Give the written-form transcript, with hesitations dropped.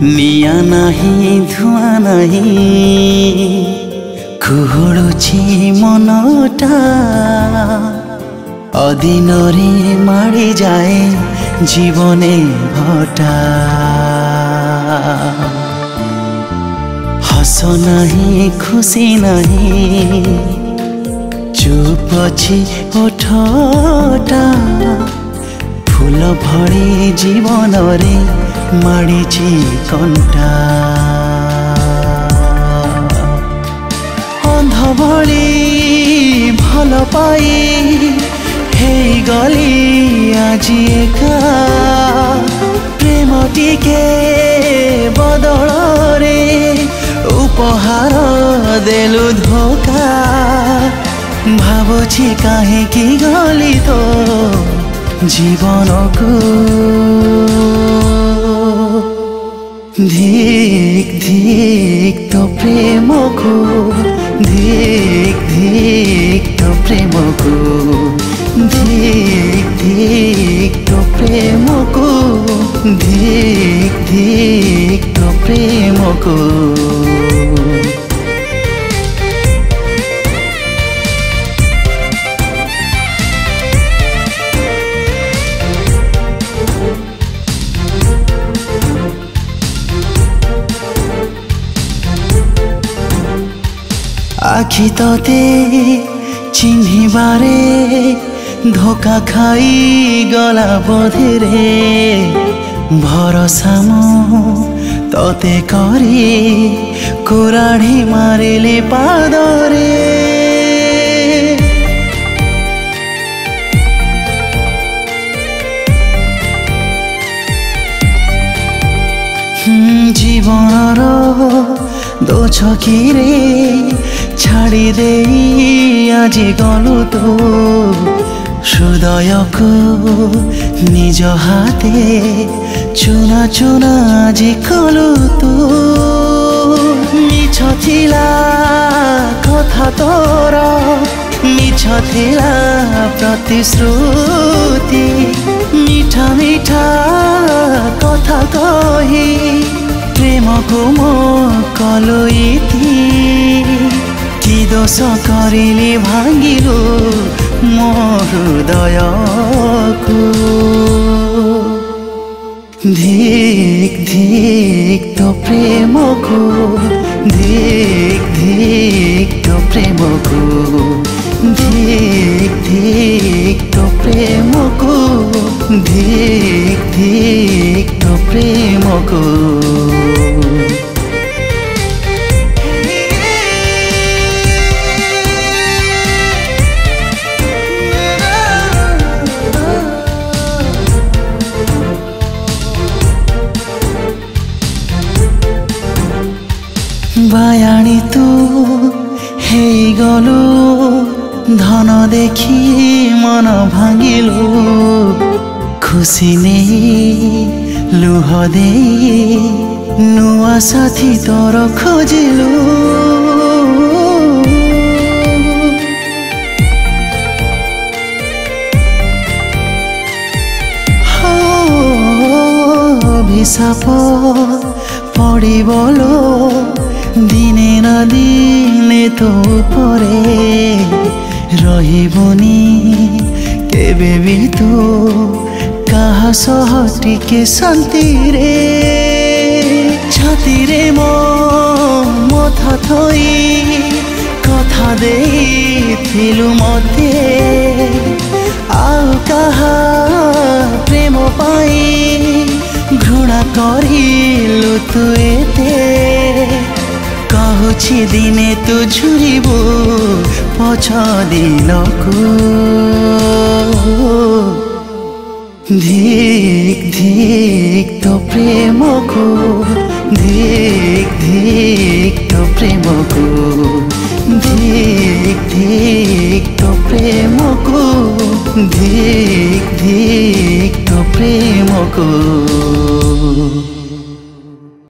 निया नहीं धुआ नहीं कुहुड़ुछि मनटा अदिनरे माड़ी जाए जीवने भटा हस नहीं खुशी नहीं चुप अछि ओठटा फूल भरी जीवन रे माड़ीची कंटा अंध भली भल पाई हे गली आज एका प्रेम टिके बदल रे उपहार देलु धोखा भावुछि काहेकि गली तो जीवन को धिक धिक तो प्रेम को धिक धिक तो प्रेम को धिक धिक तो प्रेम को धिक धिक तो प्रेम को आखि तते चिन्हिबारे धोखा खाई गला बोधे रे भरोसा मो तते करी कुराढ़ी मारिले पादरे जीवन दो छकीरे छाड़ी दे आज गलु तो हृदय को निज हाथे चुना चुना आज कलु तो मिछ थिला कथा तोर मिछ थिला प्रतिश्रुति मीठा मीठा कथा कही प्रेम को मो कलु इति कि दोष करिली भांगिलु मो हृदय को धिक धिक तो प्रेम को धिक धिक तो प्रेम को धिक धिक तो प्रेम को धिक धिक तो प्रेम को बायाणी तू हे गलु धन देखी मन भांगिलु खुशी नहीं लुह दे नुआ साथी तोर खोजिलु अभिशाप पड़ी बोलो दिने न दिने तो परे रहिबुनी केबे भी तो कहा सह टिके शांति रे छाती रे मो मथा थई कथा देइथिलु मते ଆଉ କାହା ପ୍ରେମ ପାଇଁ ଘୃଣା କରିଲୁ ତୁ ଏତେ କହୁଛି ଦିନେ ତୁ ଝୁରିବୁ ପଛ ଦିନକୁ धिक धिक तो प्रेम को धिक धिक तो प्रेम को धिक धिक तो प्रेम को धिक धिक तो प्रेम को।